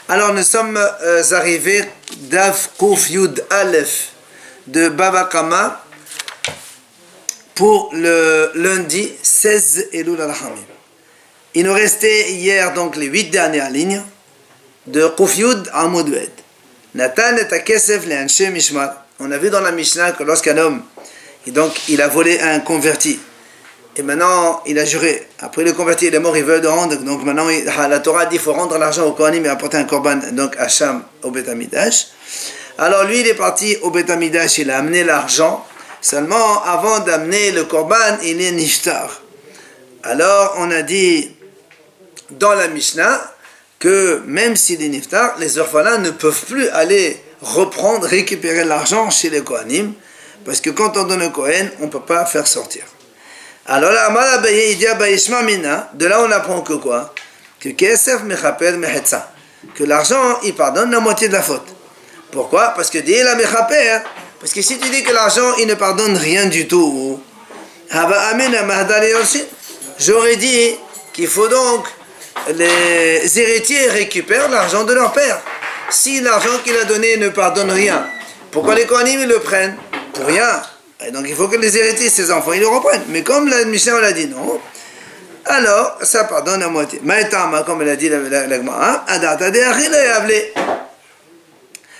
Alors nous sommes arrivés d'Af Kouf Yud Aleph de Baba Kama pour le lundi 16 Elul al-Hamim. Il nous restait hier donc les 8 dernières lignes de Kouf Yud Amud Bet. Natan et Akesef le Anshe Mishmar. On a vu dans la Mishnah que lorsqu'un homme il a volé un converti et maintenant il a juré, après le converti il est mort, il veut le rendre, donc maintenant la Torah dit qu'il faut rendre l'argent au Kohanim et apporter un korban donc Hacham au Beth Amidash. Alors lui il est parti au Beth Amidash, il a amené l'argent, seulement avant d'amener le korban il est niftar. Alors on a dit dans la Mishnah que même s'il est niftar, les orphelins ne peuvent plus aller reprendre, récupérer l'argent chez les Kohanim, parce que quand on donne au Kohen, on ne peut pas faire sortir. Alors là, de là on apprend que quoi? Que l'argent, il pardonne la moitié de la faute. Pourquoi? Parce que parce que si tu dis que l'argent, il ne pardonne rien du tout, j'aurais dit qu'il faut donc les héritiers récupèrent l'argent de leur père. Si l'argent qu'il a donné ne pardonne rien, pourquoi les Kohanim ils le prennent? Pour rien. Et donc il faut que les héritiers, ses enfants, ils le reprennent. Mais comme la Mishnah l'a dit non, alors ça pardonne à moitié. Maïtama, comme elle a dit la Gemara,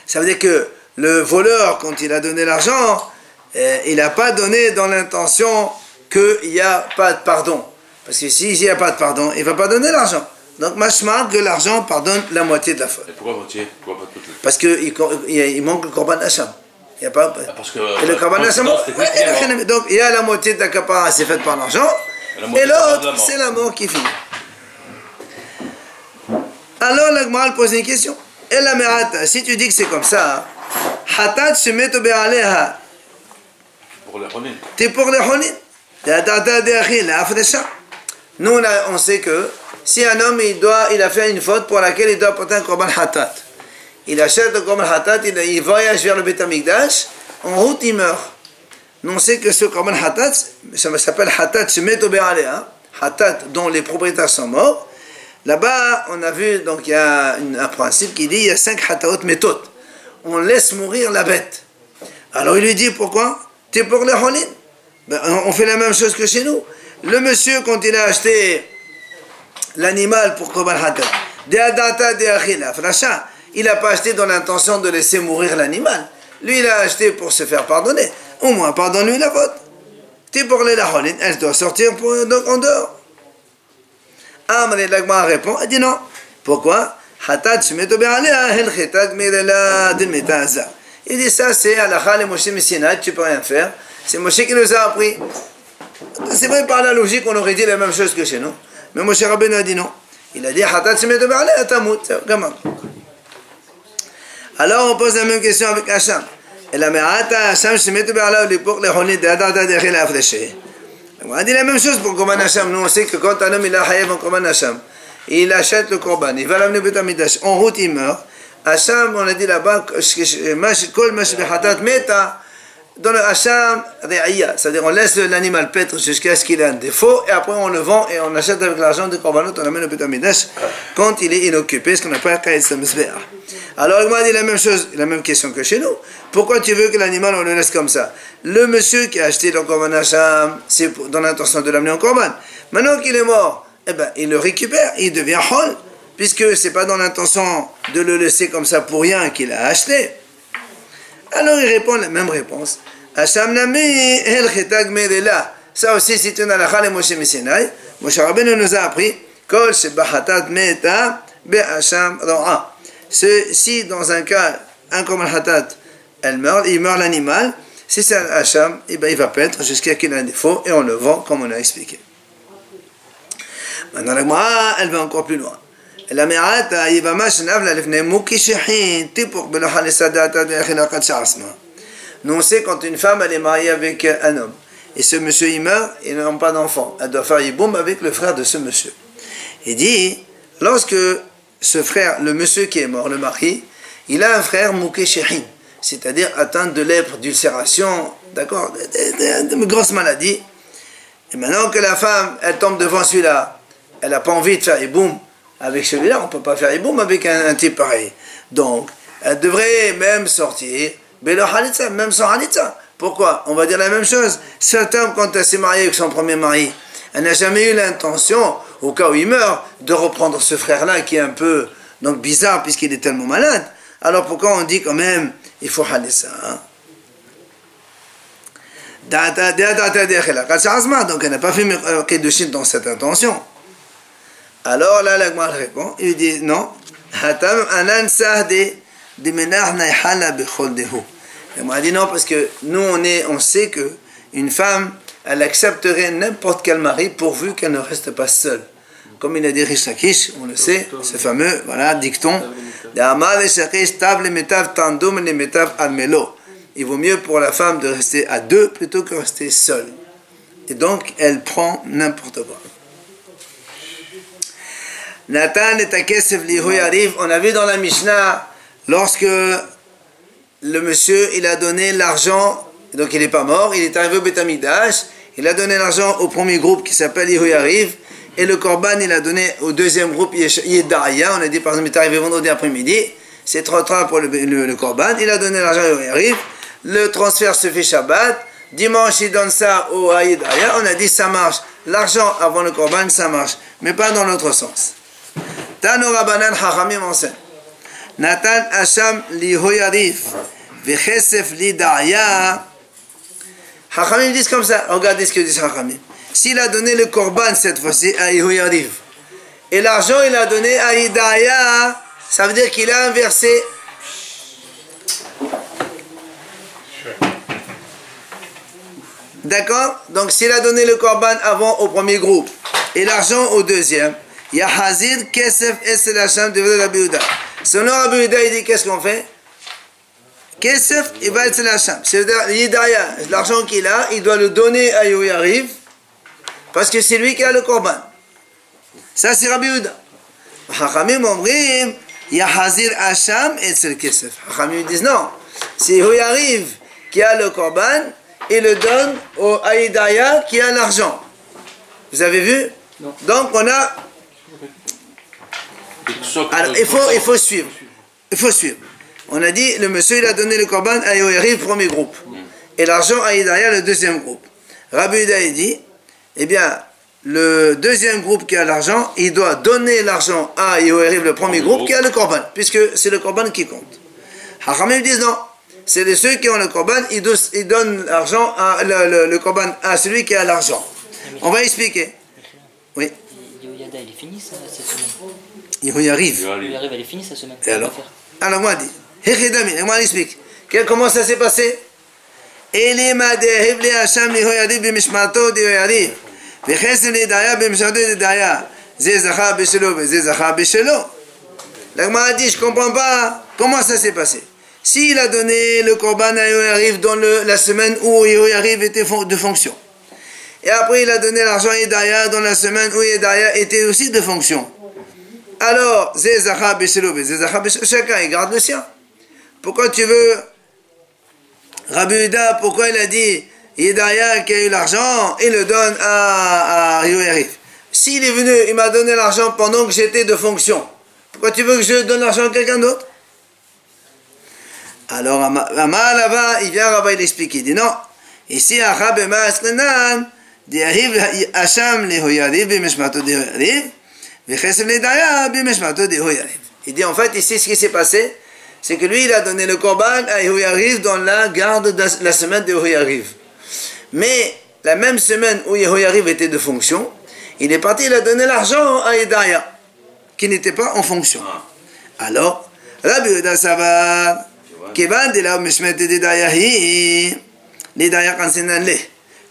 ça veut dire que le voleur, quand il a donné l'argent, il n'a pas donné dans l'intention qu'il n'y a pas de pardon. Parce que s'il n'y a pas de pardon, il ne va pas donner l'argent. Donc, mashma que l'argent pardonne la moitié de la faute. Et pourquoi moitié? Pourquoi pas toute? Parce qu'il manque le korban Hacham. Il n'y a pas. Parce que et le korban Hacham. Donc, il y a la moitié de la kapara, c'est faite par l'argent. Et l'autre, c'est la mort qui finit. Alors, la Gemara pose une question. Et la merata, si tu dis que c'est comme ça, hatat se met au be'aleha. Pour les Honin. T'es pour les Honin. Nous, on sait que si un homme il a fait une faute pour laquelle il doit porter un korban hatat, il achète le korban hatat, il voyage vers le Beth Amikdash, en route il meurt. Nous on sait que ce korban hatat, ça s'appelle hatat shemet obe'aleh, hatat dont les propriétaires sont morts. Là-bas on a vu, donc il y a un principe qui dit il y a 5 hataot méthod. On laisse mourir la bête. Alors il lui dit pourquoi? T'es pour les Honin? Ben, on fait la même chose que chez nous. Le monsieur quand il a acheté l'animal pour korban hatat, il n'a pas acheté dans l'intention de laisser mourir l'animal. Lui, il a acheté pour se faire pardonner. Au moins, pardonne-lui la faute. T'es pour les laholines, elle doit sortir donc en dehors. Amr Lagma répond, elle dit non. Pourquoi? Il dit ça, c'est halakha le Moshe Messina, tu peux rien faire. C'est Moshe qui nous a appris. C'est vrai, par la logique, on aurait dit la même chose que chez nous. Mais Moshe Rabbeinu a dit non. Il a dit hatat shemet be'aleh tamut. Alors on pose la même question avec Hacham. Et la me'ata Hacham shemet be'aleh pour les Honin d'adata d'echil afreché. On a dit la même chose pour korban Hacham. Nous on sait que quand un homme il a hayev en korban Hacham, il achète le korban, il va l'amener au Beth Amidash, en route il meurt. Hacham, on a dit là-bas, kol mash be'hatat meta. Dans le Hacham, c'est-à-dire on laisse l'animal paître jusqu'à ce qu'il ait un défaut et après on le vend et on achète avec l'argent du korbanot, on l'amène au Beth Amidash quand il est inoccupé, ce qu'on appelle Kaïd Samsbeah. Alors il m'a dit la même chose, la même question que chez nous. Pourquoi tu veux que l'animal on le laisse comme ça? Le monsieur qui a acheté le korban Hacham, c'est dans l'intention de l'amener en korban. Maintenant qu'il est mort, eh ben, il le récupère, il devient hol, puisque c'est pas dans l'intention de le laisser comme ça pour rien qu'il a acheté. Alors il répond la même réponse. Hacham nami el chetag medela. Ça aussi c'est une halakha le Moshe Messinai. Moshe Rabbeinu nous a appris kol shebahatat meta be'hacham ro'a. Si dans un cas un korban hatat il meurt l'animal, si c'est un hacham, eh ben, il va paître jusqu'à qu'il ait un défaut et on le vend comme on a expliqué. Maintenant la Gemara elle va encore plus loin. Nous on sait quand une femme elle est mariée avec un homme et ce monsieur il meurt et ils n'ont pas d'enfant, elle doit faire yiboum avec le frère de ce monsieur. Il dit lorsque ce frère, le monsieur qui est mort, le mari, il a un frère mouké shehin, c'est-à-dire atteint de lèpre, d'ulcération, d'accord, de grosses maladies. Et maintenant que la femme elle tombe devant celui-là, elle n'a pas envie de faire yiboum avec celui-là, on ne peut pas faire Iboum avec un type pareil. Donc, elle devrait même sortir, Belo Halitza, même sans Halitza. Pourquoi? On va dire la même chose. Cet homme, quand elle s'est mariée avec son premier mari, elle n'a jamais eu l'intention, au cas où il meurt, de reprendre ce frère-là qui est un peu donc, bizarre puisqu'il est tellement malade. Alors pourquoi on dit quand même, il faut Halitza, hein? Donc elle n'a pas fait Kedushin dans cette intention. Alors là, la Gemara répond, il dit non. La Gemara dit non parce que nous on sait que une femme, elle accepterait n'importe quel mari pourvu qu'elle ne reste pas seule. Comme il a dit Rish Lakish, on le sait, ce fameux voilà, dicton. Il vaut mieux pour la femme de rester à deux plutôt que de rester seule. Et donc, elle prend n'importe quoi. Nathan et Takesef Lihoy arrive. On a vu dans la Mishnah, lorsque le monsieur, il a donné l'argent, donc il n'est pas mort, il est arrivé au Beth Amikdash, il a donné l'argent au premier groupe qui s'appelle Lihoy arrive, et le Korban, il a donné au deuxième groupe, Yedaya. On a dit par exemple, il est arrivé vendredi après-midi, c'est 30 pour le Korban, il a donné l'argent à Lihoy arrive. Le transfert se fait Shabbat. Dimanche, il donne ça au Haïdaya. On a dit ça marche. L'argent avant le Korban, ça marche. Mais pas dans l'autre sens. Tano Rabbanan Chachamim enseigne. Natan Hasham li Hoyarif. Vechesef li Daya. Chachamim disent comme ça. Regardez ce que dit Chachamim. S'il a donné le Korban cette fois-ci à Hoyarif, et l'argent il a donné à Hidaya, ça veut dire qu'il a inversé. D'accord? Donc s'il a donné le korban avant au premier groupe et l'argent au deuxième, il y a Hazir, Kesef, Esel Hacham, de Rabbi Yehuda. Selon Rabbi Yehuda, il dit qu'est-ce qu'on fait? Kesef, il va Esel Hacham. C'est-à-dire, Yidaya, l'argent qu'il a, il doit le donner à Yoyariv parce que c'est lui qui a le korban. Ça, c'est Rabbi Yehuda. Hachamim Omrim, il y a Hazir Hacham, Esel Kesef. Hachamim disent non, c'est Yoyariv qui a le korban. Et le donne au Haïdaya qui a l'argent. Vous avez vu? Non. Donc on a... Alors il faut suivre. Il faut suivre. On a dit, le monsieur il a donné le korban à Yoyari, premier groupe. Et l'argent à Haïdaya, le deuxième groupe. Rabbi Yehuda dit, eh bien, le deuxième groupe qui a l'argent, il doit donner l'argent à Yoyari, le premier groupe qui a le korban. Puisque c'est le korban qui compte. Hachamim disent non. C'est ceux qui ont le korban, ils donnent l'argent le korban à celui qui a l'argent. On va expliquer. Oui. Yehoyada, il est fini ça, cette semaine. Yehoyariv. Yehoyariv, elle est finie cette semaine. Et alors moi dit. Moi explique. Comment ça s'est passé? Elima de Hevli Hasham Yehoyariv b'mishmato de Yehoyariv. V'chesem l'Hidaya b'mishmato de Hidaya. Zezacha b'shelo v'zezacha b'shelo. La Gemara dit, je comprends pas comment ça s'est passé. S'il a donné le korban à Yoyariv dans la semaine où Yoyariv était de fonction, et après il a donné l'argent à Hidaya dans la semaine où Hidaya était aussi de fonction, alors Zezacha Beshelo, chacun il garde le sien. Pourquoi tu veux Rabbi Yehuda, pourquoi il a dit Hidaya qui a eu l'argent, il le donne à Yoyariv? S'il est venu, il m'a donné l'argent pendant que j'étais de fonction, pourquoi tu veux que je donne l'argent à quelqu'un d'autre? Alors, là-bas, il vient, Rabbi, il explique, il dit non. Ici, Achab Ma'asrenan, Diariv Hacham le Hoyariv, Bimeshmato de Hoyariv, Vechesem le Daya, Bimeshmato de Hoyariv. Il dit en fait, ici, ce qui s'est passé, c'est que lui, il a donné le korban à Hoyariv dans la garde de la semaine de Hoyariv. Mais, la même semaine où Hoyariv était de fonction, il est parti, il a donné l'argent à Hidaya, qui n'était pas en fonction. Alors, Rabbi Yehuda Savar,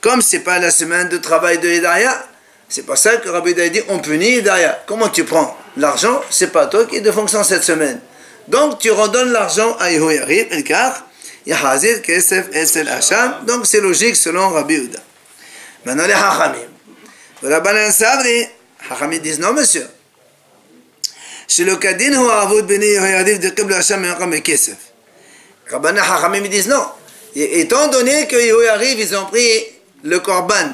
comme c'est pas la semaine de travail de Hidaya, c'est pour ça que Rabbi Yehuda dit on punit Hidaya. Comment tu prends l'argent? C'est pas toi qui es de fonction cette semaine. Donc tu redonnes l'argent à Yehoyariv, car Yahazir Kesef Esel Hacham. Donc c'est logique selon Rabbi Yehuda. Maintenant les Hachamim. Rabbanan Sabri, Hachamim disent non monsieur. Chez le Kadin ou Avoud Beni Yehoyariv de Qibla Hacham et Kesef. Rabbanan Hachamim disent non. Et étant donné que Yehoyariv, ils ont pris le korban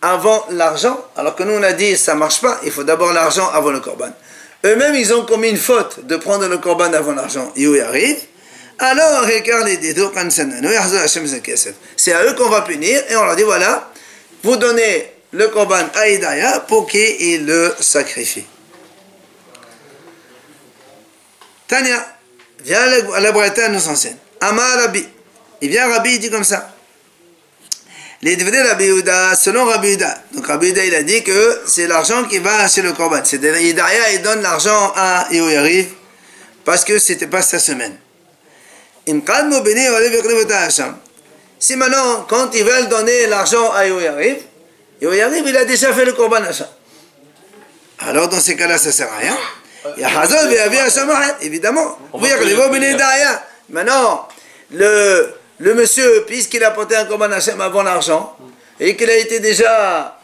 avant l'argent, alors que nous on a dit ça marche pas, il faut d'abord l'argent avant le korban. eux-mêmes ils ont commis une faute de prendre le korban avant l'argent, ils y arrivent, alors c'est à eux qu'on va punir et on leur dit voilà, vous donnez le korban à Hidaya pour qu'il le sacrifie. Tania, viens la Braïta nous enseigne. Amar Rabbi, il vient Rabbi, il dit comme ça. Les devenus Rabbi Yehuda, selon Rabbi Yehuda. Donc Rabbi Yehuda, il a dit que c'est l'argent qui va acheter le korban. C'est-à-dire Hidaya, il donne l'argent à Yehoyariv parce que c'était pas sa semaine. Si maintenant, quand ils veulent donner l'argent à Yehoyariv, Yehoyariv, il a déjà fait le korban Hacham. Alors dans ces cas-là, ça ne sert à rien. Il y a Hazol et Avi Hacham, évidemment. Maintenant, le monsieur, puisqu'il a porté un korban Hachem avant l'argent, et qu'il a été déjà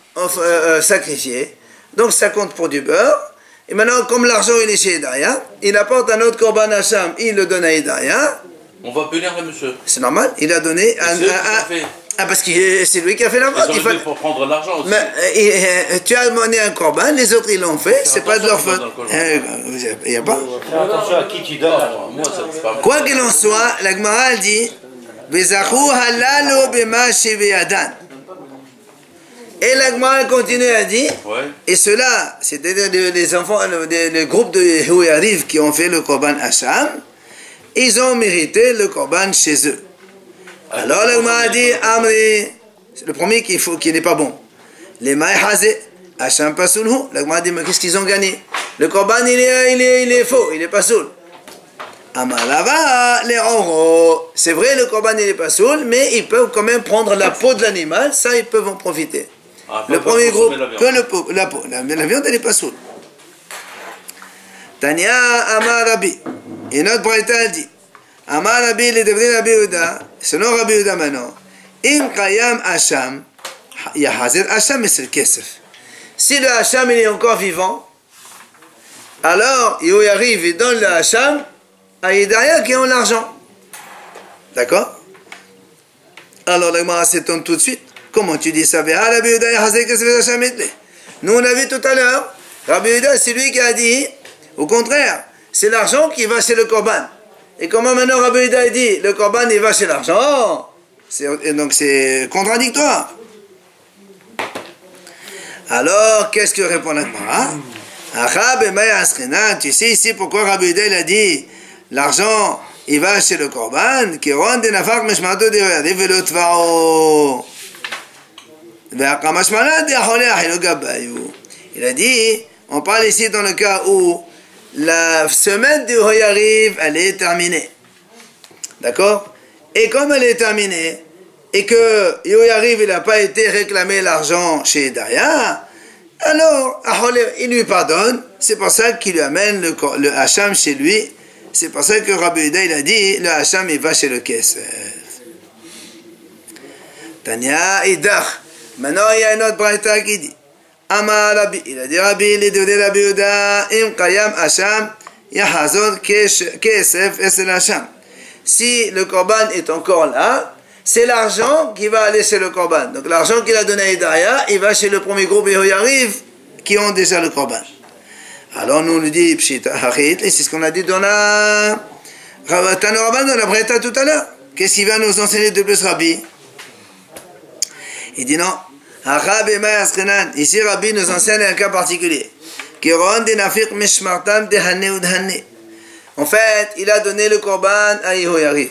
sacrifié, donc ça compte pour du beurre, et maintenant, comme l'argent il est chez Hidaya, il apporte un autre korban Hachem, il le donne à Hidaya. On va punir le monsieur. C'est normal, il a donné parce que c'est lui qui a fait la faute. Il faut pour prendre l'argent aussi. Mais, tu as demandé un korban, les autres ils l'ont fait, c'est pas de leur faute. Il n'y a pas. Attention à qui tu donnes. Quoi qu'il en soit, la Gemara dit et la Gemara continue à dire, et ceux-là, c'est-à-dire les enfants, le groupe de Yehoyariv qui ont fait le korban Hacham, ils ont mérité le korban chez eux. Alors la Gemara dit, Amri, c'est le premier qui n'est pas bon. Les Maïhazé, Hacham Pasoulhu, la Gemara dit, mais qu'est-ce qu'ils ont gagné? Le korban il est faux, il est pas soul. Amalava, les oro. C'est vrai, le korban il est pas soul, mais ils peuvent quand même prendre la peau de l'animal, ça ils peuvent en profiter. Le premier groupe, que la peau. La viande elle est pas soul. Tania Amar Rabbi. Et notre Braïta dit, Amar Rabbi, les devenus Rabbi Yehuda, selon Rabbi Yehuda maintenant, In Kayam Hacham, il y a Hazir Hacham et c'est le Kesef. Si le Hacham il est encore vivant, alors il arrive, il donne le Hacham à Hidaya qui ont l'argent. D'accord? Alors la Gemara s'étonne tout de suite. Comment tu dis ça? Nous on a vu tout à l'heure, Rabbi Yehuda c'est lui qui a dit, au contraire, c'est l'argent qui va chez le korban. Et comment maintenant Rabbi Yehuda dit, le korban il va chez l'argent? Donc c'est contradictoire. Alors qu'est-ce que répond la Gemara? Tu sais ici pourquoi Rabbi Yehuda il a dit l'argent il va chez le korban qui rend des nafak meshmato de velo tvao. Il a dit, on parle ici dans le cas où la semaine de Yehoyariv elle est terminée. D'accord? Et comme elle est terminée et que Yehoyariv il n'a pas été réclamé l'argent chez Hidaya, alors il lui pardonne. C'est pour ça qu'il lui amène le Hacham chez lui. C'est pour ça que Rabbi Yehuda il a dit le Hacham il va chez le Kesef. Tania Idach. Maintenant il y a une autre braïta qui dit Amar Rabbi, il a dit Rabbi, les deux de Rabbi Yehuda, Im Kayam Hacham, Yahazor Kesef et c'est l'Hacham. Si le korban est encore là, c'est l'argent qui va aller chez le korban. Donc l'argent qu'il a donné à Hidaya, il va chez le premier groupe Yehoyariv qui ont déjà le korban. Alors nous nous dit Pshita Harit, et c'est ce qu'on a dit dans la Tano Rabban dans la braïta tout à l'heure. Qu'est-ce qu'il va nous enseigner de plus Rabbi? Il dit non. Ici, Rabbi nous enseigne un cas particulier. En fait, il a donné le korban à Yehoyariv.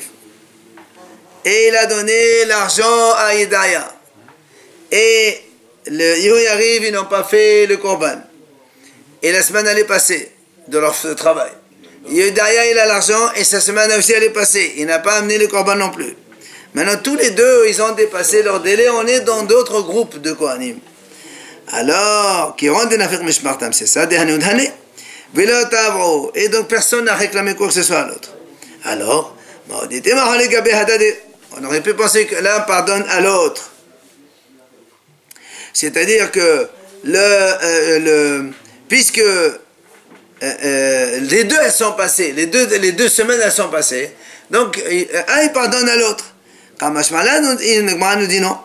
Et il a donné l'argent à Hidaya. Et le Yehoyariv, ils n'ont pas fait le korban. Et la semaine elle est passée de leur travail. Hidaya, il a l'argent et sa semaine aussi elle est passée. Il n'a pas amené le korban non plus. Maintenant, tous les deux, ils ont dépassé leur délai. On est dans d'autres groupes de Kohanim. Alors, qui rendent des affaires mishmartam, c'est ça, des hanudhane. Et donc, personne n'a réclamé quoi que ce soit à l'autre. Alors, on aurait pu penser que l'un pardonne à l'autre. C'est-à-dire que puisque les deux elles sont passées, les deux semaines elles sont passées, donc un il pardonne à l'autre. Nous dit non.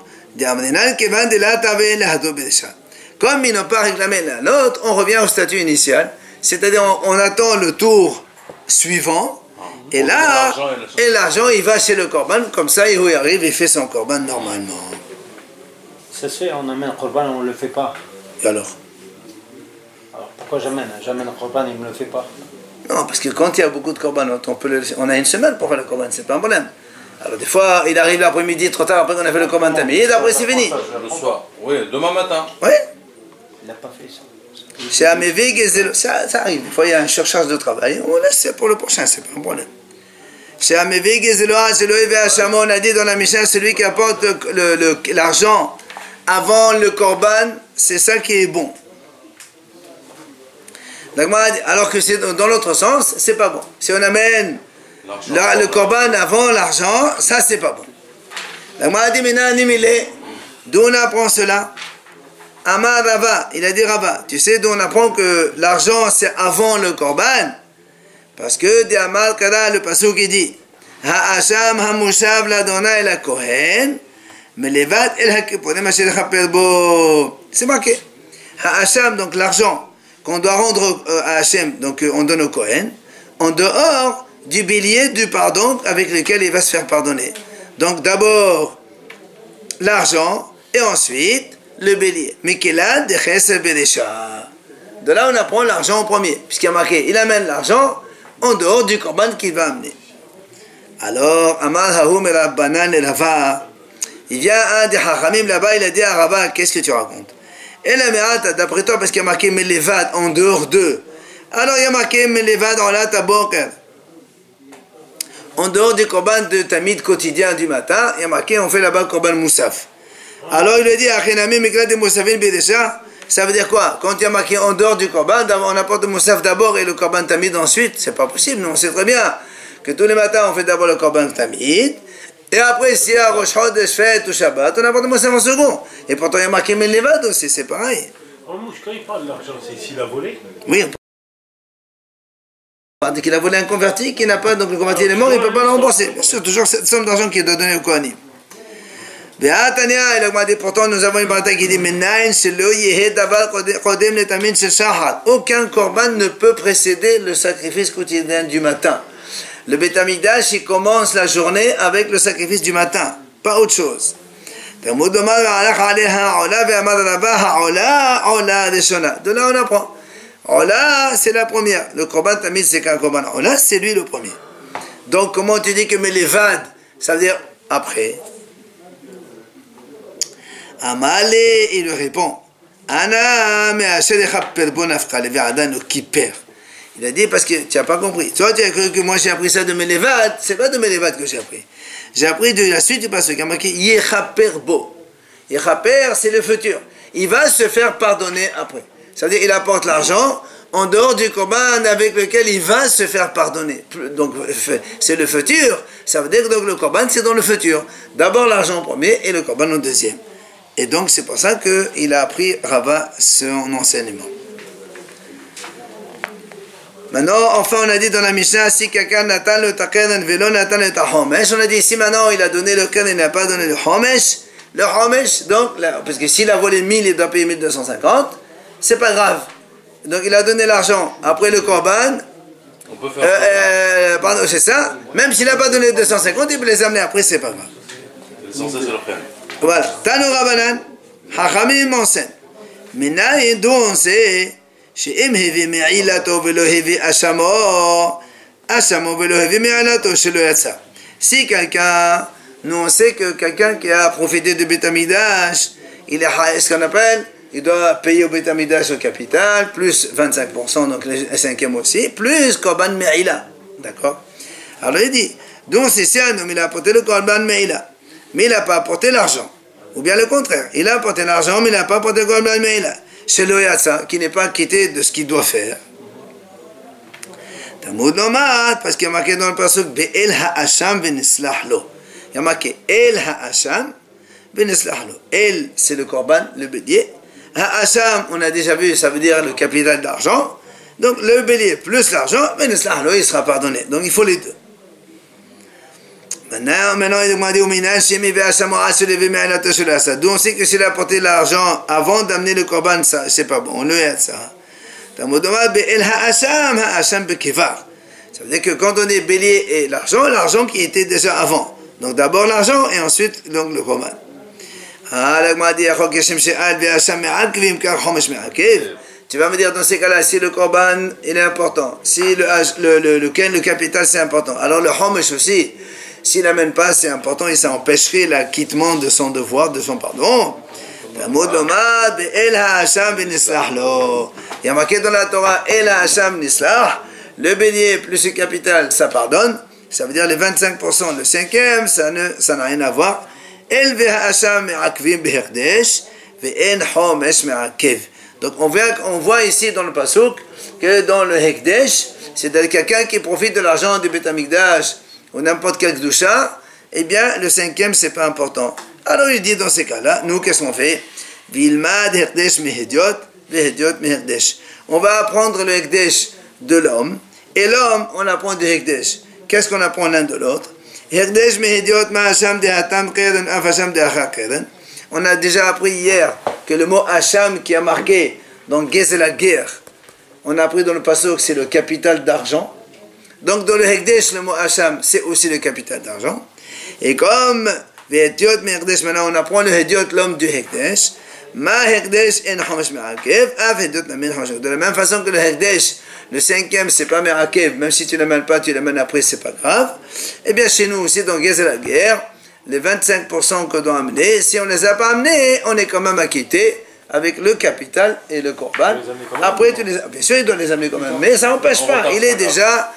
Comme ils n'ont pas réclamé l'un l'autre, on revient au statut initial. C'est-à-dire, on attend le tour suivant, et là, et l'argent, il va chez le korban, comme ça, il arrive, il fait son korban normalement. Ça se fait, on amène un korban, on ne le fait pas. Et alors? Alors pourquoi j'amène un korban, il ne me le fait pas? Non, parce que quand il y a beaucoup de korban, on a une semaine pour faire le korban, c'est pas un problème. Alors des fois, il arrive l'après-midi, trop tard, après qu'on a fait le korban tamid, après c'est fini. Le soir. Oui, demain matin. Oui. Il n'a pas fait ça. Ça arrive, des fois il y a un surcharge de travail, on laisse pour le prochain, c'est pas un problème. On a dit dans la Mishnah, celui qui apporte l'argent avant le korban, c'est ça qui est bon. Alors que c'est dans l'autre sens, c'est pas bon. Si on amène le korban avant l'argent, ça c'est pas bon. La dit d'où on apprend cela? Amar Rava, il a dit Rava, tu sais d'où on apprend que l'argent c'est avant le korban? Parce que de Amar Kara, le pasuk qui dit Ha'asham ha'mushav l'Adonai el ha'kohen melevat el ha'kipurim asher chaper bo. C'est marqué. Ha'asham, donc l'argent qu'on doit rendre à Hachem, donc on donne au Kohen, en dehors du bélier du pardon avec lequel il va se faire pardonner. Donc d'abord l'argent et ensuite le bélier. Mikelad de Chesed Bedesha. De là on apprend l'argent en premier, puisqu'il y a marqué, il amène l'argent en dehors du korban qu'il va amener. Alors, Amar Haoum et Rabbanan et Rava, il vient un des Hachamim là-bas, il a dit à Rava, qu'est-ce que tu racontes? Et la Me'at, d'après toi, parce qu'il y a marqué Melevad en dehors d'eux. Alors il y a marqué Melevad en la taboker. En dehors du korban de tamid quotidien du matin, il y a marqué, on fait là-bas korban moussaf. Alors il lui dit, Achinami Miklat de Moussafin Bedesha, ça veut dire quoi? Quand il y a marqué en dehors du korban, on apporte le moussaf d'abord et le korban tamid ensuite, c'est pas possible, non, on sait très bien que tous les matins on fait d'abord le korban tamid, et après s'il y a Rosh Chodesh, Fête ou Shabbat, on apporte le moussaf en second. Et pourtant il y a marqué Melevad aussi, c'est pareil. En mouche, quand il parle de l'argent, c'est s'il a volé? Oui, on parle qu'il a volé un converti, qui n'a pas, donc le converti est mort, il ne peut pas le rembourser. Bien sûr, toujours cette somme d'argent qui est donnée au Kohanim. Pourtant, nous avons une bataille qui dit aucun korban ne peut précéder le sacrifice quotidien du matin. Le Beth Amikdash, il commence la journée avec le sacrifice du matin, pas autre chose. De là, on apprend. Ola, c'est la première. Le korban tamid, c'est qu'un korban. Ola, c'est lui le premier. Donc, comment tu dis que Melevad, ça veut dire après? Amale, il lui répond, Ana, mais il a dit parce que tu n'as pas compris. Toi, tu as cru que moi j'ai appris ça de Melevad. C'est pas de Melevad que j'ai appris. J'ai appris de la suite du passage qui a marqué Yechaper bo. Yechaper, c'est le futur. Il va se faire pardonner après. C'est-à-dire il apporte l'argent en dehors du korban avec lequel il va se faire pardonner. Donc c'est le futur. Ça veut dire que donc, le korban c'est dans le futur. D'abord l'argent en premier et le korban en deuxième. Et donc c'est pour ça qu'il a appris Rava son enseignement. Maintenant, enfin on a dit dans la Mishnah, si quelqu'un n'atteint le taqedan velo n'atteint le tahomesh, on a dit ici maintenant il a donné le ken et il n'a pas donné le homesh. Le homesh, donc, parce que s'il a volé 1000, il doit payer 1250, c'est pas grave. Donc il a donné l'argent après le korban. On peut faire. Pardon, c'est ça. Même s'il n'a pas donné 250, il peut les amener après, c'est pas grave. L'essentiel, c'est le frère. Voilà. Tanu Rabbanan, Hachamim enseigne. Maintenant, d'où on sait, שאם הביא מעילתו ולא הביא אשמו, אשמו ולא הביא מעילתו שלא יצא. Si quelqu'un, nous on sait que quelqu'un qui a profité du Beth Amikdash, il est ce qu'on appelle, il doit payer au Beth Amikdash au capital, plus 25%, donc le cinquième aussi, plus Korban Me'ila. D'accord? Alors il dit, donc c'est ça, il a apporté le Korban Me'ila, mais il n'a pas apporté l'argent. Ou bien le contraire, il a apporté l'argent, mais il n'a pas apporté le Korban Me'ila. Chez le Yatsa, qui n'est pas quitté de ce qu'il doit faire. Talmud Nomad, parce qu'il y a marqué dans le passage, Be'el ha'asham v'nislah lo. Il y a marqué El ha'asham v'nislah lo. El, c'est le korban, le bélier. Ha'asham, on a déjà vu, ça veut dire le capital d'argent. Donc le bélier plus l'argent, v'nislah lo, il sera pardonné. Donc il faut les deux. Maintenant, il m'a dit au minage, d'où on sait que s'il a apporté l'argent avant d'amener le korban, ça, c'est pas bon, on le aide ça. Ça veut dire que quand on est bélier et l'argent qui était déjà avant. Donc d'abord l'argent et ensuite donc le korban. Tu vas me dire dans ces cas-là, si le korban il est important, si le capital c'est important, alors le homesh aussi, s'il n'amène pas c'est important et ça empêcherait l'acquittement de son devoir, de son pardon. Il y a marqué dans la Torah, le bélier plus le capital, ça pardonne. Ça veut dire les 25%, le cinquième, ça n'a rien à voir. Donc on voit ici dans le pasuk que dans le Hekdesh, c'est quelqu'un qui profite de l'argent du Beth Amikdash ou n'importe quel Kedusha, eh bien le cinquième c'est pas important. Alors il dit dans ces cas-là, nous qu'est-ce qu'on fait? Vilmad Hekdesh mehediot, vehediot mehekdesh. On va apprendre le Hekdesh de l'homme, et l'homme on apprend du Hekdesh. Qu'est-ce qu'on apprend l'un de l'autre? Hekdesh mehediot ma'asham de hatam keren afasham de acha keren. On a déjà appris hier que le mot Hacham qui a marqué dans Gezel la guerre, on a appris dans le pasuk c'est le capital d'argent. Donc dans le Hekdesh, le mot Hacham c'est aussi le capital d'argent. Et comme Vehetiot Mehekdesh, maintenant on apprend le Hediot, l'homme du Hekdesh. Ma Hekdesh en Homesh Me'akev, Av Hediot Namin Homesh. De la même façon que le Hekdesh, le cinquième c'est pas Me'akev, même si tu l'amènes pas, tu l'amènes après, c'est pas grave. Eh bien chez nous aussi dans Gezel la guerre, les 25% qu'on doit amener, si on ne les a pas amenés, on est quand même acquitté avec le capital et le korban. Après, bien sûr, il doit les amener quand même, mais ça n'empêche pas, il est déjà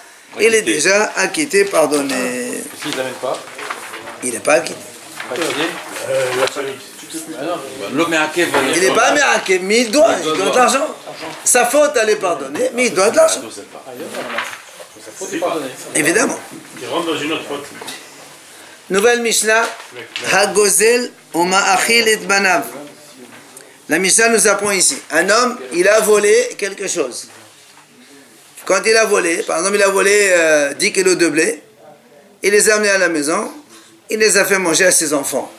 acquitté, pardonné. S'ils ne l'amènent pas, il n'est pas acquitté. La famille. Il n'est pas me'akev, mais il doit de l'argent. Sa faute, elle est pardonnée, mais il doit de l'argent. Évidemment. Il rentre dans une autre faute. Nouvelle Mishnah, Hagozel Oma'achil et Banav. La Mishnah nous apprend ici. Un homme, il a volé quelque chose. Quand il a volé, par exemple, il a volé 10 kilos de blé, il les a amenés à la maison, il les a fait manger à ses enfants.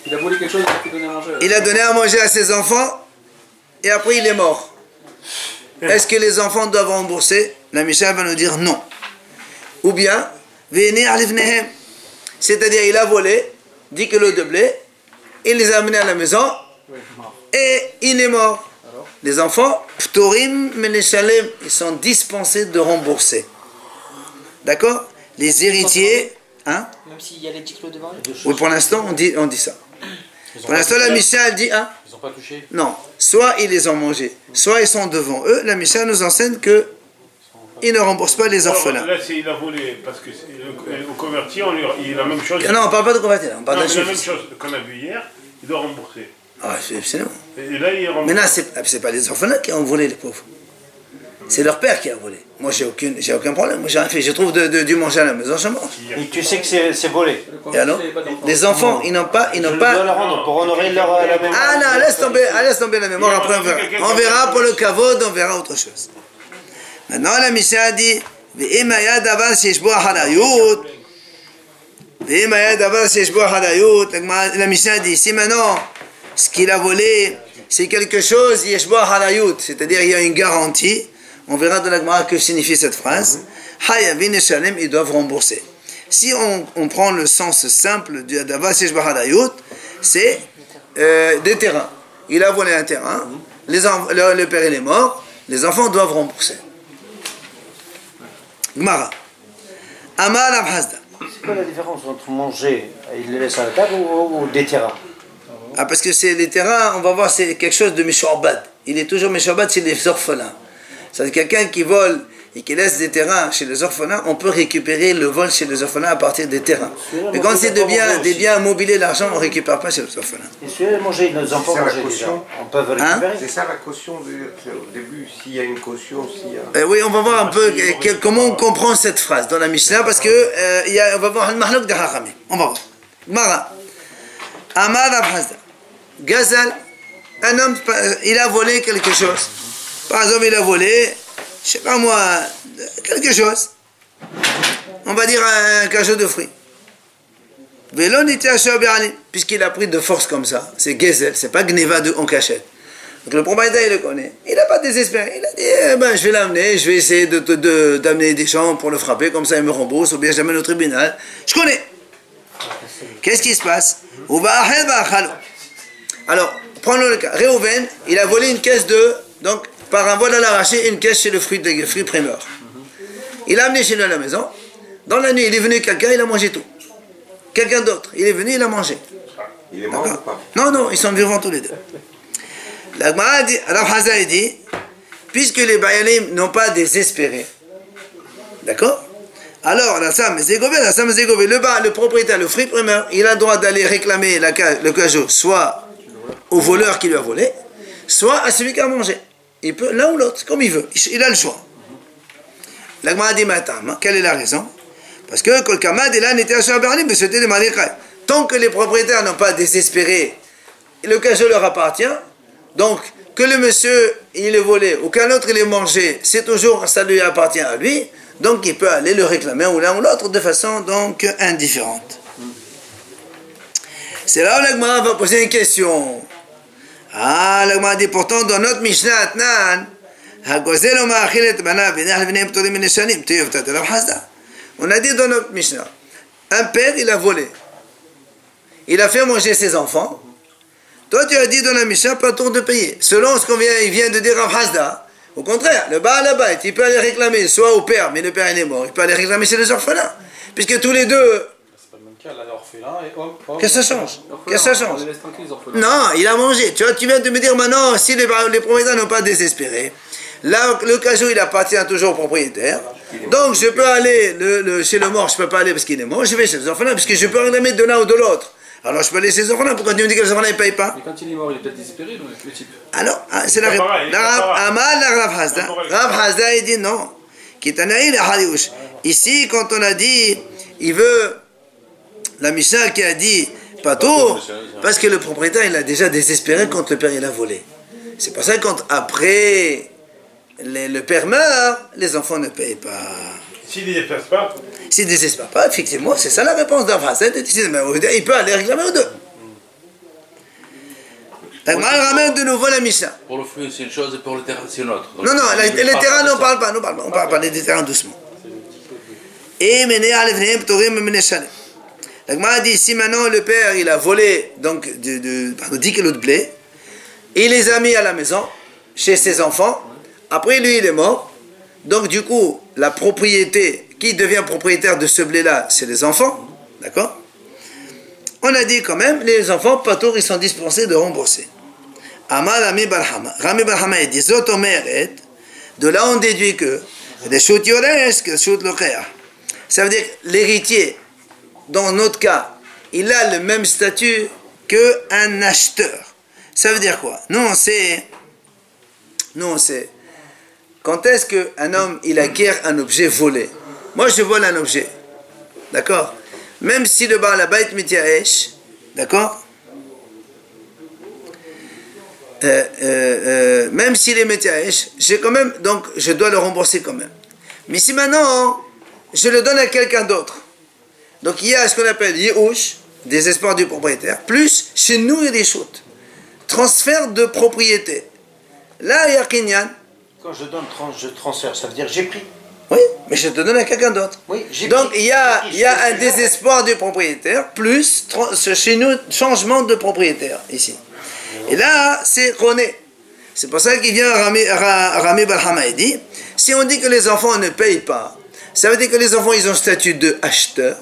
il a volé quelque chose, il a donné à manger. Il a donné à manger à ses enfants, et après il est mort. Est-ce que les enfants doivent rembourser? La Mishnah va nous dire non. Ou bien, c'est-à-dire il a volé 10 kilos de blé, il les a amenés à la maison, et il est mort. Les enfants, ptorim meneshalem, ils sont dispensés de rembourser. D'accord? Les héritiers, hein? Même s'il y a les 10 kilos devant lui. Oui, pour l'instant, on dit ça. Pour l'instant, la Mishnah, elle dit, hein? Ils n'ont pas touché. Non, soit ils les ont mangés, soit ils sont devant eux. La Mishnah nous enseigne que ils ne remboursent pas les orphelins. Là, il a volé, parce que au converti, il a la même chose. Non, on ne parle pas de convertir, on parle Non, d'un mais la même juif. chose qu'on a vu hier, il doit rembourser. Ah, c'est non. Et là, il rembourse. Mais là, c'est pas les orphelins qui ont volé, les pauvres. C'est leur père qui a volé. Moi, j'ai aucun problème. Moi, j'ai rien fait. Je trouve du manger à la maison, je mange. Et tu sais que c'est volé. Et alors, les enfants, ils n'ont pas. Je dois le rendre pour honorer leur la mémoire. Ah non, laisse tomber la mémoire. Après, on verra. On verra pour le kavod, on verra autre chose. Maintenant, la Mishnah dit, la Mishnah dit, si maintenant, ce qu'il a volé, c'est quelque chose, c'est-à-dire il y a une garantie, on verra dans la Gemara que signifie cette phrase, ils doivent rembourser. Si on prend le sens simple du Adava Sheshbah Hadayut, c'est des terrains. Il a volé un terrain, le père il est mort, les enfants doivent rembourser. Gemara. Amar Rav Hasda. C'est quoi la différence entre manger, il les laisse à la table ou des terrains? Ah, parce que c'est les terrains, on va voir, c'est quelque chose de Meshourbad. Il est toujours Meshourbad chez les orphelins. C'est quelqu'un qui vole et qui laisse des terrains chez les orphelins, on peut récupérer le vol chez les orphelins à partir des terrains. Mais quand c'est des biens immobiliers, l'argent, on ne récupère pas chez les orphelins. Et celui-là, manger, nos enfants manger déjà. On peut récupérer. C'est ça la caution au début, s'il y a une caution, s'il y a... Oui, on va voir un peu comment on comprend cette phrase dans la Mishnah, parce que on va voir le mahlok de Hachamim. On va voir. Mara. Amar Rav Hasda. Gazal, un homme, il a volé quelque chose. Par exemple, il a volé, je sais pas moi, quelque chose. On va dire un cachot de fruits. Puisqu'il a pris de force comme ça, c'est Gezel, c'est pas Gneva en cachette. Donc le propriétaire, il le connaît. Il n'a pas désespéré. Il a dit, eh ben, je vais l'amener, je vais essayer d'amener des gens pour le frapper, comme ça il me rembourse, ou bien je l'amène au tribunal. Je connais. Qu'est-ce qui se passe? Alors, prenons le cas. Réhouven, il a volé une caisse donc, par un vol à l'arraché, une caisse chez le fruit primeur. Il l'a amené chez lui à la maison. Dans la nuit, il est venu quelqu'un, il a mangé tout. Quelqu'un d'autre, il est venu, il a mangé. Il est mort ou pas? Non, non, ils sont vivants tous les deux. La Gemara dit, Rav Hazda dit, puisque les Bayalim n'ont pas désespéré, d'accord? Alors, le propriétaire, le fruit primeur, il a le droit d'aller réclamer le cajot, soit au voleur qui lui a volé, soit à celui qui a mangé. Il peut l'un ou l'autre, comme il veut. Il a le choix. La Gemara dit, maintenant, quelle est la raison? Parce que tant que les propriétaires n'ont pas désespéré, le cajot leur appartient, donc que le monsieur il est volé ou qu'un autre il est mangé, c'est toujours, ça lui appartient à lui, donc il peut aller le réclamer ou l'un ou l'autre de façon donc indifférente. C'est là où la Gemara va poser une question. Ah, la Gemara dit pourtant dans notre Mishnah Atnan, on a dit dans notre Mishnah, un père il a volé, il a fait manger ses enfants. Toi tu as dit dans la Mishnah pas tour de payer. Selon ce il vient de dire Rav Hazda, au contraire, le Baal Habayit, il peut aller réclamer soit au père, mais le père il est mort, il peut aller réclamer chez les orphelins, puisque tous les deux. C'est pas le même cas, là, l'orphelin et homme. Qu'est-ce que ça change? Qu'est-ce que ça change? On les laisse tranquilles, les orphelins. Non, il a mangé. Tu vois, tu viens de me dire maintenant, si les propriétaires n'ont pas désespéré, là, le cajot, il appartient toujours au propriétaire. Donc, je peux aller chez le mort, je ne peux pas aller parce qu'il est mort, je vais chez les orphelins, puisque je peux réclamer de l'un ou de l'autre. Alors, je peux aller chez les orphelins, pourquoi tu me dis que les orphelins ne payent pas? Mais quand il est mort, il est peut-être désespéré, donc, le type. Alors, c'est la réponse. Rav Hazda. Rav Hazda, il dit non. Ici, quand on a dit, il veut, la Mishnah qui a dit, pas tout, parce que le propriétaire, il a déjà désespéré quand le père, il a volé. C'est pour ça que quand après le père meurt, les enfants ne payent pas. S'il ne désespère pas. S'il ne désespère pas, effectivement, c'est ça la réponse d'un phrase. Il peut aller réclamer aux deux. Elle ramène de nouveau la Mishnah. Pour le fruit, c'est une chose, et pour le terrain, c'est une autre. Donc, non, les terrains, on ne parle pas. On parle des terrains doucement. Et la Gemara dit, si maintenant le père, il a volé donc, 10 kilos de blé, et il les a mis à la maison, chez ses enfants, après lui, il est mort, donc du coup, la propriété, qui devient propriétaire de ce blé-là, c'est les enfants, d'accord? On a dit quand même, les enfants, patour, ils sont dispensés de rembourser. Amar Rami Barhama. Rami Barhama, il dit, Zotomeret, de là on déduit que, ça veut dire l'héritier, dans notre cas, il a le même statut qu'un acheteur. Ça veut dire quoi? Nous, on sait, quand est-ce qu'un homme, il acquiert un objet volé? Moi, je vole un objet, d'accord? Même si le Baal Habayit Mityaesh, d'accord? Même s'il est Mityaesh, j'ai quand même, donc je dois le rembourser quand même. Mais si maintenant, je le donne à quelqu'un d'autre, donc il y a ce qu'on appelle Yehush, désespoir du propriétaire, plus chez nous il y a des shoots, transfert de propriété. Là, il y a Kinyan. Quand je donne, je transfère, ça veut dire j'ai pris. Oui, mais je te donne à quelqu'un d'autre. Oui, donc il y a un désespoir du propriétaire, plus chez nous, changement de propriétaire, ici. Et là, c'est Roné. C'est pour ça qu'il vient Rami Barhama et dit, si on dit que les enfants ne payent pas, ça veut dire que les enfants, ils ont statut de acheteur.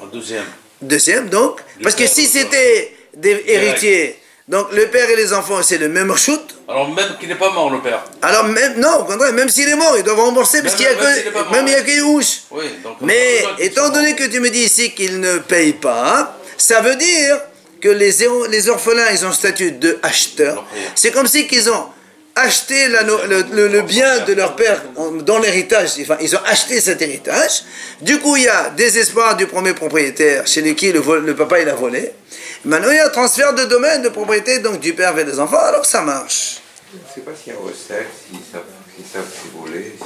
Deuxième, donc, parce que si c'était des héritiers, donc le père et les enfants, c'est le même shoot. Alors même qu'il n'est pas mort, le père. Alors même, non, au contraire, même s'il est mort, ils doivent rembourser, parce qu'il n'y a que, même il n'y a que Yehush. Oui, donc, mais étant donné que tu me dis ici qu'ils ne payent pas, ça veut dire que les orphelins, ils ont statut de acheteur. C'est comme si qu'ils ont acheté le bien de leur père dans l'héritage, enfin, ils ont acheté cet héritage. Du coup, il y a désespoir du premier propriétaire, chez qui le papa il a volé. Maintenant, il y a transfert de domaine de propriété, donc du père vers les enfants, alors ça marche. Je ne sais pas s'il y a recel, s'ils savent voler, si...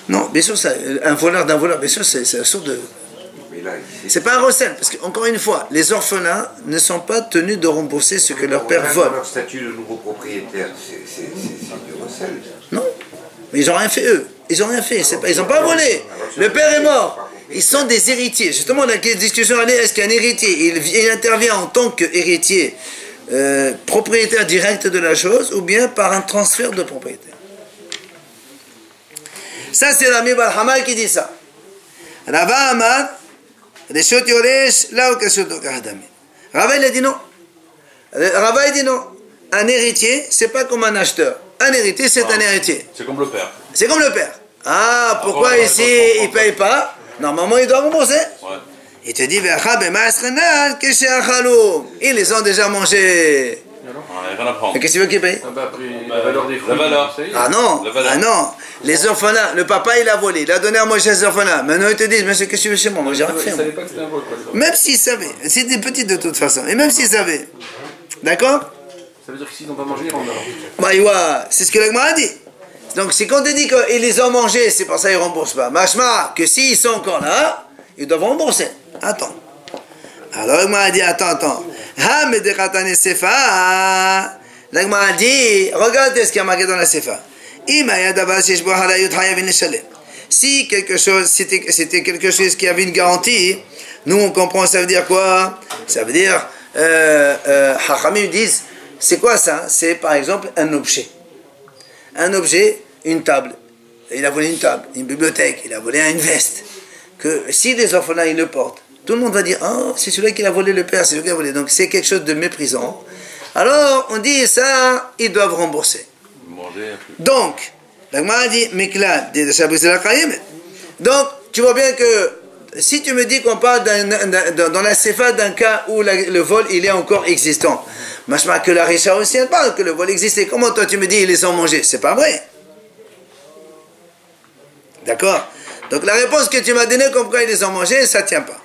Non, bien sûr, un voleur d'un voleur, bien sûr, c'est une sorte de... C'est pas un recel, parce qu'encore une fois, les orphelins ne sont pas tenus de rembourser ce que leur père vole. Leur statut de nouveau propriétaire, parcelle. Non. Mais ils n'ont rien fait eux. Ils n'ont rien fait. Ils n'ont pas volé. Le père est mort. Ils sont des héritiers. Justement, la discussion elle est, est-ce qu'un héritier, il intervient en tant qu'héritier, propriétaire direct de la chose, ou bien par un transfert de propriétaire. Ça, c'est l'ami Barhamal qui dit ça. Rava Amar, Reshut Yoresh, là où Kashut Okahadami. Rava, il a dit non. Rava, il dit non. Un héritier, c'est pas comme un acheteur. Un héritier, c'est un héritier. C'est comme le père. C'est comme le père. Ah, pourquoi ici, il ne paye pas? Normalement, il doit rembourser. Ouais. Il te dit, ils les ont déjà mangés. On n'a rien à prendre. Mais qu'est-ce que tu veux qu'il paye? La valeur des fruits. La valeur. Ah non, La valeur. ah non. Les orphelins, le papa il a volé, il a donné à manger aux orphelins. Maintenant ils te disent, monsieur, qu'est-ce que tu veux chez moi? Moi j'ai rien fait. Moi. pas que c'était un vol, quoi. Même s'ils savaient, c'est des petits de toute façon, et même s'ils savaient, d'accord? Ça veut dire que s'ils n'ont pas mangé, ils rendent alors. Bah, c'est ce que l'Agma a dit. Donc c'est quand on dit qu'ils les ont mangés, c'est pour ça qu'ils ne remboursent pas. Machma, que s'ils sont encore là, ils doivent rembourser. Attends. Alors l'Agma a dit, attends. L'Agma a dit, regardez ce qu'il y a marqué dans la Sefa. Si quelque chose, c'était quelque chose qui avait une garantie, nous on comprend, ça veut dire quoi? Ça veut dire, Hachamim disent, c'est quoi ça? C'est par exemple un objet. Un objet, une table. Il a volé une table, une bibliothèque, il a volé une veste. Que si les orphelins ils le portent, tout le monde va dire, oh, c'est celui qui a volé le père, c'est celui qui a volé. Donc c'est quelque chose de méprisant. Alors on dit ça, ils doivent rembourser. Donc, l'Agma a dit, donc, tu vois bien que si tu me dis qu'on parle dans la Sefa d'un cas où le vol il est encore existant, machma que la Risha aussi elle parle que le vol existait. Comment toi tu me dis ils les ont mangés? C'est pas vrai. D'accord? Donc la réponse que tu m'as donnée comme quoi ils les ont mangés, ça tient pas.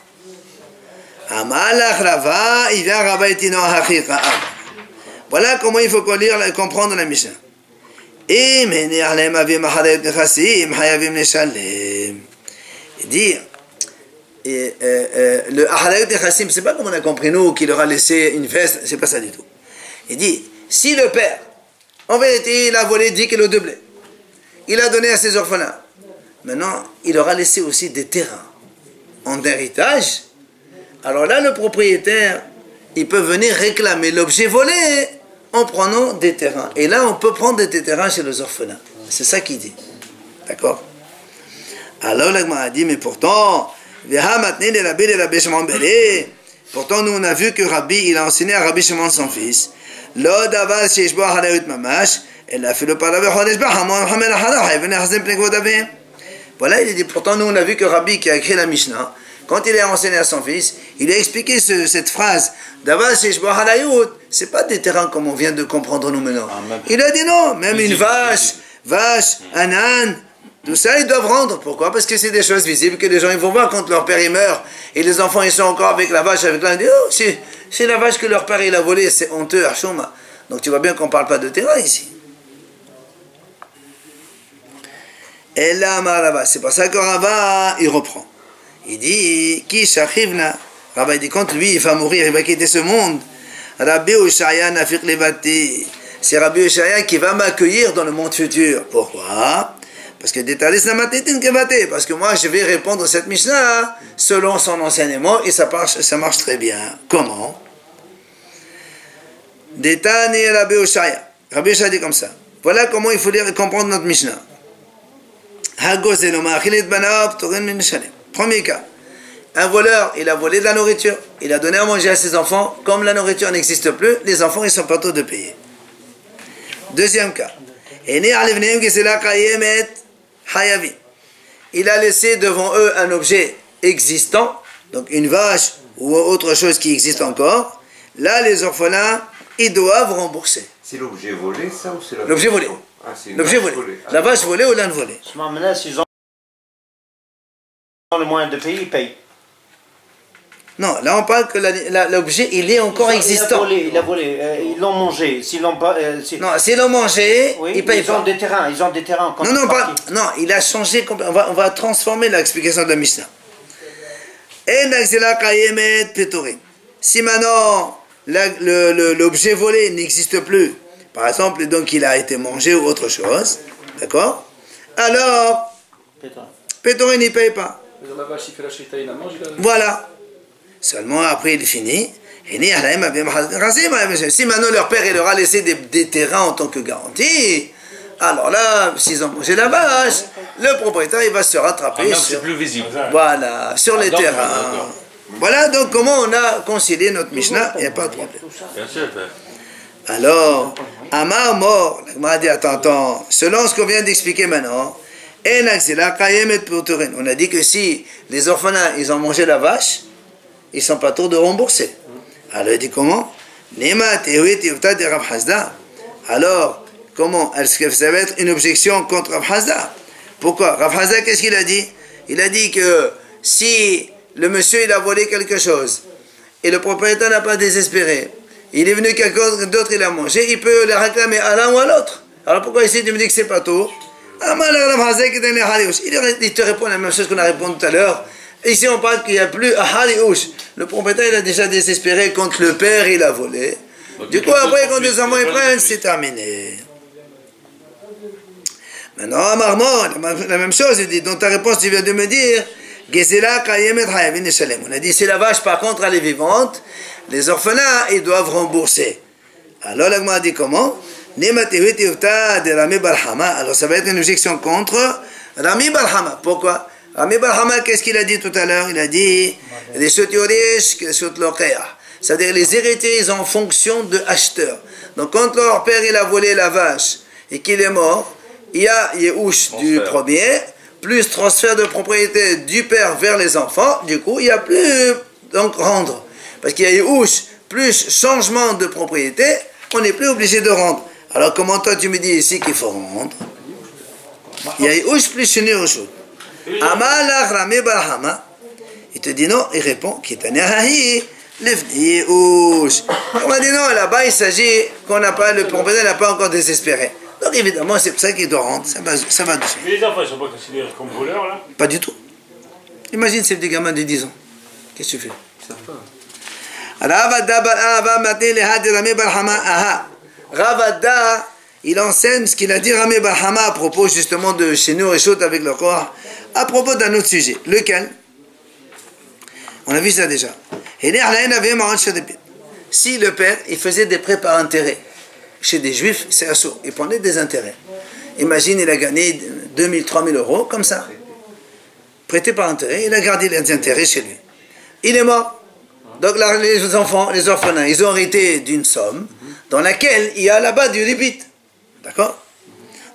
Amalach Rava, il vient Rava etino hachicha. Voilà comment il faut comprendre la Mishnah. Il dit, le Ahalayut Nechassim, c'est pas comme on a compris nous, qu'il leur a laissé une veste, c'est pas ça du tout. Il dit, si le père, en vérité, il a volé 10 kilos de blé, il a donné à ses orphelins, maintenant, il leur a laissé aussi des terrains en héritage, alors là, le propriétaire, il peut venir réclamer l'objet volé en prenant des terrains. Et là, on peut prendre des terrains chez les orphelins. C'est ça qu'il dit. D'accord? Alors, l'Agma a dit, mais pourtant, pourtant, nous, on a vu que Rabbi, il a enseigné à Rabbi Shimon, son fils, voilà, il a dit, pourtant, nous, on a vu que Rabbi, qui a écrit la Mishnah, quand il a enseigné à son fils, il a expliqué cette phrase, c'est pas des terrains comme on vient de comprendre nous maintenant. Il a dit non, même une vache, un âne, tout ça ils doivent rendre. Pourquoi? Parce que c'est des choses visibles que les gens ils vont voir quand leur père il meurt et les enfants ils sont encore avec la vache, avec l'âne. Ils disent, oh, c'est la vache que leur père il a volée, c'est honteux, Arshoma. Donc tu vois bien qu'on parle pas de terrain ici. Et là, c'est pour ça que Rava il reprend. Il dit, qui shachivna? Rava il dit, quand lui il va mourir, il va quitter ce monde. Rabbi Ushaya nafiq levati. C'est Rabbi Ushaya qui va m'accueillir dans le monde futur. Pourquoi? Parce que parce que moi je vais répondre à cette Mishnah selon son enseignement et ça marche très bien. Comment? Détani Rabbi Ushaya. Rabbi Ushaya dit comme ça. Voilà comment il faut comprendre notre Mishnah. Premier cas. Un voleur, il a volé de la nourriture, il a donné à manger à ses enfants, comme la nourriture n'existe plus, les enfants ils sont pas tous de payer. Deuxième cas. Il a laissé devant eux un objet existant, donc une vache ou autre chose qui existe encore. Là, les orphelins, ils doivent rembourser. C'est l'objet volé, ça, ou c'est la... L'objet volé. Ah, c'est L'objet volé. La vache volée ou l'âne volé. Maintenant, s'ils ont le moyen de payer, ils payent. Non, là on parle que l'objet il est encore existant. Il a volé, ils l'ont mangé. S'ils l'ont pas, non, s'ils l'ont mangé, oui, ils payent pas. Ils ont des terrains. Non, il a changé. On va transformer l'explication de la Mishnah. Si maintenant l'objet volé n'existe plus, par exemple, donc il a été mangé ou autre chose, d'accord? Alors, Pétorin n'y paye pas. La vache, il fait la chita, il la mange, Voilà. Seulement après il finit. Si maintenant leur père il leur a laissé des terrains en tant que garantie, alors là, s'ils ont mangé la vache, le propriétaire il va se rattraper C'est sur, plus visible. voilà, sur les d'accord, terrains. d'accord. Voilà donc comment on a concilié notre Mishnah, il n'y a pas de problème. Bien sûr, père. Alors, Amar mort, la Gemara dit attends, selon ce qu'on vient d'expliquer maintenant, on a dit que si les orphelins ils ont mangé la vache, ils ne sont pas trop de rembourser. Alors il dit comment? Alors, comment? Est-ce que ça va être une objection contre Rav Hazda? Pourquoi? Rav Hazda, qu'est-ce qu'il a dit? Il a dit que si le monsieur il a volé quelque chose et le propriétaire n'a pas désespéré, il est venu quelqu'un d'autre, il a mangé, il peut le réclamer à l'un ou à l'autre. Alors pourquoi ici tu me dis que c'est pas tout? Il te répond la même chose qu'on a répondu tout à l'heure. Ici on parle qu'il n'y a plus Ahaliouch. Le propriétaire il a déjà désespéré contre le père, il a volé. Du coup après quand les enfants ils prennent, c'est terminé. Maintenant à Marmon, la même chose, il dit, dans ta réponse tu viens de me dire, on a dit si la vache par contre elle est vivante, les orphelins ils doivent rembourser. Alors la Gemara dit comment? Alors ça va être une objection contre Rami Barhama. Pourquoi? Rami Barhama, qu'est-ce qu'il a dit tout à l'heure? Il a dit c'est-à-dire les héritiers ils ont fonction de acheteurs. Donc quand leur père il a volé la vache et qu'il est mort, il y a Yéhouch du premier plus transfert de propriété du père vers les enfants, du coup il n'y a plus donc rendre. Parce qu'il y a Yéhouch plus changement de propriété, on n'est plus obligé de rendre. Alors comment toi tu me dis ici qu'il faut rendre? Il y a Yéhouch plus Sheni Reshut. Amalach Rami Barhama, il te dit non, il répond Kitanahi Levni Yéhouch. On m'a dit non, là-bas il s'agit qu'on n'a pas, le propriétaire n'a pas encore désespéré. Donc évidemment c'est pour ça qu'il doit rendre, ça va dessus. Mais les enfants ne sont pas considérés comme voleurs là? Pas du tout. Imagine c'est des gamins de 10 ans. Qu'est-ce que tu fais? Ravada, il enseigne ce qu'il a dit Rami Barhama à propos justement de Sheni Reshut avec le corps, à propos d'un autre sujet. Lequel? On a vu ça déjà. Si le père, il faisait des prêts par intérêt, chez des juifs, c'est assourd, il prenait des intérêts. Imagine, il a gagné 2000, 3000 euros, comme ça. Prêté par intérêt, il a gardé les intérêts chez lui. Il est mort. Donc là, les enfants, les orphelins, ils ont hérité d'une somme dans laquelle il y a là-bas du rébit. D'accord?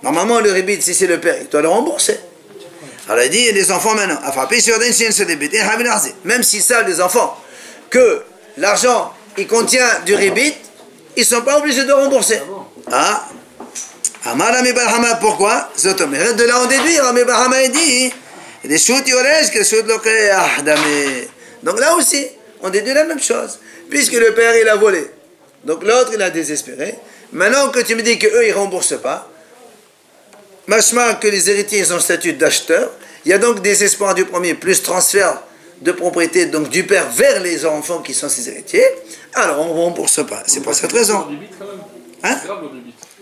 Normalement, le rébit, si c'est le père, il doit le rembourser. Alors il dit, les enfants maintenant, même si ça, les enfants, que l'argent, il contient du rébit, ils ne sont pas obligés de rembourser. Ah, pourquoi? De là on déduit, Rami Barhama il dit, donc là aussi, on déduit la même chose, puisque le père il a volé, donc l'autre il a désespéré. Maintenant que tu me dis qu'eux ils ne remboursent pas, machma que les héritiers ils ont statut d'acheteur, il y a donc désespoir du premier, plus transfert de propriété donc du père vers les enfants qui sont ses héritiers, alors on ne rembourse pas. C'est pour cette raison. Hein?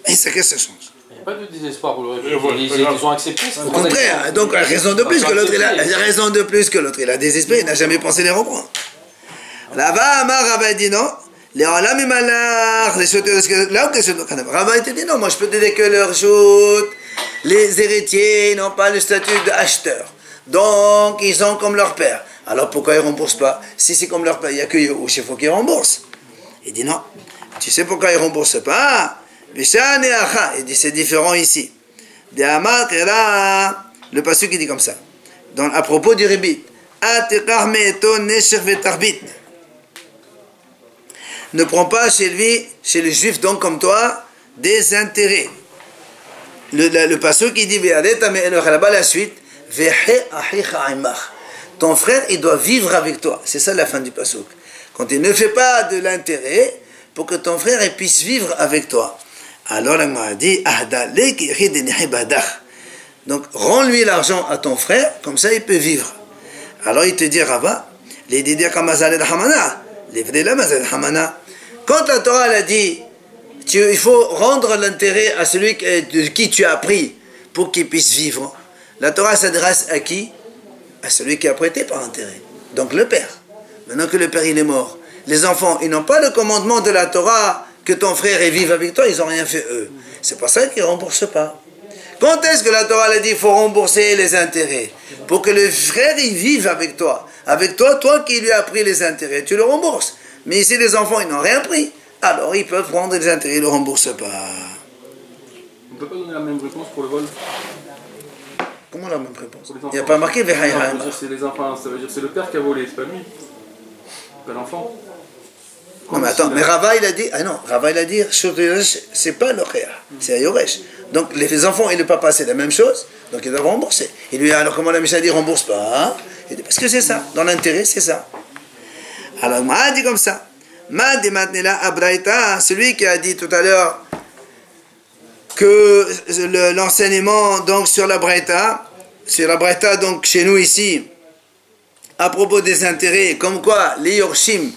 Et ça, qu'est-ce que ça change? Il n'y a pas de désespoir pour le rébit. Ils ont accepté. Au contraire, donc raison de plus que l'autre, il a désespéré, il n'a jamais pensé les reprendre. Là-bas, Amar Rabba dit non. Là où Rabba te dit non, moi je peux te dire que leur joute, les héritiers n'ont pas le statut d'acheteur. Donc ils ont comme leur père. Alors pourquoi ils ne remboursent pas? Si c'est comme leur père, il n'y a que Yéhouch, il faut qu'ils remboursent. Il dit non. Tu sais pourquoi ils ne remboursent pas? Il dit c'est différent ici. Le pasuk qui dit comme ça. À propos du rébit. Ne prends pas chez lui, chez les juifs donc comme toi, des intérêts. Le pasuk qui dit là-bas la suite. Ton frère il doit vivre avec toi. C'est ça la fin du pasuk. Quand il ne fait pas de l'intérêt pour que ton frère il puisse vivre avec toi. Alors la Gemara dit donc rends-lui l'argent à ton frère, comme ça il peut vivre. Alors il te dit Rava, quand la Torah elle a dit il faut rendre l'intérêt à celui de qui tu as appris pour qu'il puisse vivre. La Torah s'adresse à qui? À celui qui a prêté par intérêt. Donc le père. Maintenant que le père il est mort, les enfants, ils n'ont pas le commandement de la Torah que ton frère vive avec toi, ils n'ont rien fait eux. C'est pour ça qu'ils ne remboursent pas. Quand est-ce que la Torah a dit qu'il faut rembourser les intérêts? Pour que le frère il vive avec toi. Avec toi, toi qui lui as pris les intérêts, tu le rembourses. Mais ici les enfants, ils n'ont rien pris. Alors ils peuvent prendre les intérêts, ils ne le remboursent pas. On ne peut pas donner la même réponse pour le vol. Comment la même réponse? Pour les Il n'y a enfants. pas marqué Non, ça Vehayha. veut dire c'est les enfants, ça veut dire c'est le père qui a volé, c'est pas lui. Pas l'enfant. Non mais attends, mais Rava il a dit, ah non, Rava il a dit, c'est pas le Réa, c'est Ayoresh. Donc les enfants et le papa c'est la même chose, donc ils doivent rembourser. Il lui dit, alors comment la Mishnah dit rembourse pas hein? Il dit, parce que c'est ça, dans l'intérêt c'est ça. Alors Ma dit comme ça, Ma dit maintenant Abraïta, celui qui a dit tout à l'heure que l'enseignement donc sur la Braïta donc chez nous ici, à propos des intérêts, comme quoi les Yorshim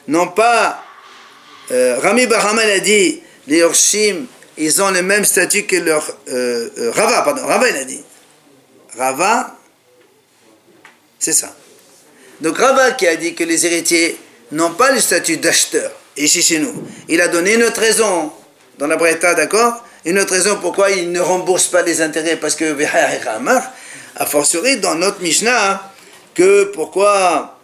n'ont pas, Rami Bahama a dit, les Yorshim, ils ont le même statut que leur, Rava il a dit, Rava, c'est ça. Donc Rava qui a dit que les héritiers n'ont pas le statut d'acheteur, ici chez nous, il a donné une autre raison, dans la Braïta, d'accord? Une autre raison pourquoi ils ne remboursent pas les intérêts, parce que, a fortiori, dans notre Mishnah, que pourquoi,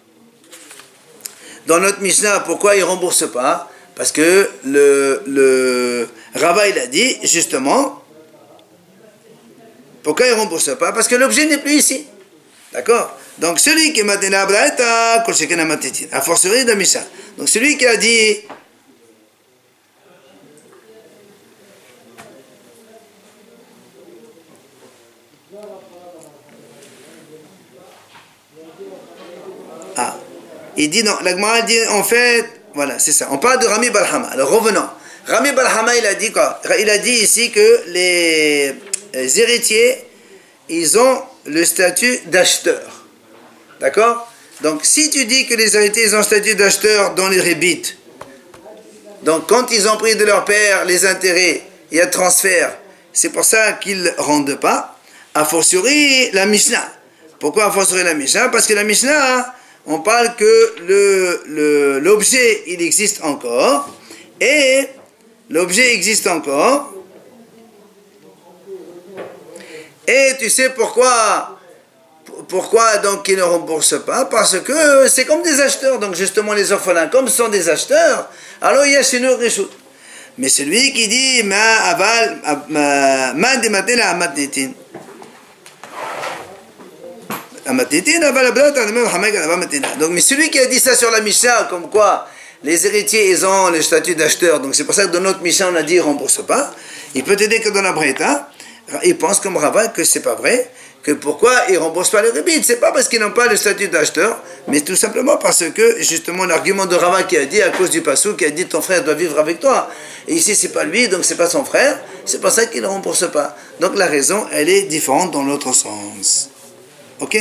dans notre Mishnah, pourquoi ils ne remboursent pas? Parce que le Rava, il a dit, justement, pourquoi ils ne remboursent pas? Parce que l'objet n'est plus ici. D'accord? Donc, celui qui est maintenant à Braïta, a fortiori de Mishnah. Donc, celui qui a dit, il dit non, la Gemara dit en fait, voilà, c'est ça. On parle de Rami Balhama. Alors revenons. Rami Balhama, il a dit quoi? Il a dit ici que les héritiers, ils ont le statut d'acheteur. D'accord? Donc si tu dis que les héritiers, ils ont le statut d'acheteur dans les rébites, donc quand ils ont pris de leur père les intérêts, il y a transfert, c'est pour ça qu'ils ne rendent pas. A fortiori, la Mishnah. Pourquoi a fortiori la Mishnah? Parce que la Mishnah, on parle que l'objet, il existe encore, et l'objet existe encore, et tu sais pourquoi donc ils ne remboursent pas? Parce que c'est comme des acheteurs, donc justement les orphelins, comme ce sont des acheteurs, alors il y a chez nous Rishut. Mais celui qui dit, donc, mais celui qui a dit ça sur la Mishnah, comme quoi les héritiers ils ont le statut d'acheteur, donc c'est pour ça que dans notre Mishnah on a dit ils ne remboursent pas, il peut t'aider que dans la Braïta, il pense comme Rava que c'est pas vrai, que pourquoi ils ne remboursent pas les rébites, c'est pas parce qu'ils n'ont pas le statut d'acheteur, mais tout simplement parce que justement l'argument de Rava qui a dit à cause du passou, qui a dit ton frère doit vivre avec toi, et ici c'est pas lui, donc c'est pas son frère, c'est pour ça qu'ils ne remboursent pas. Donc la raison elle est différente dans l'autre sens. Ok?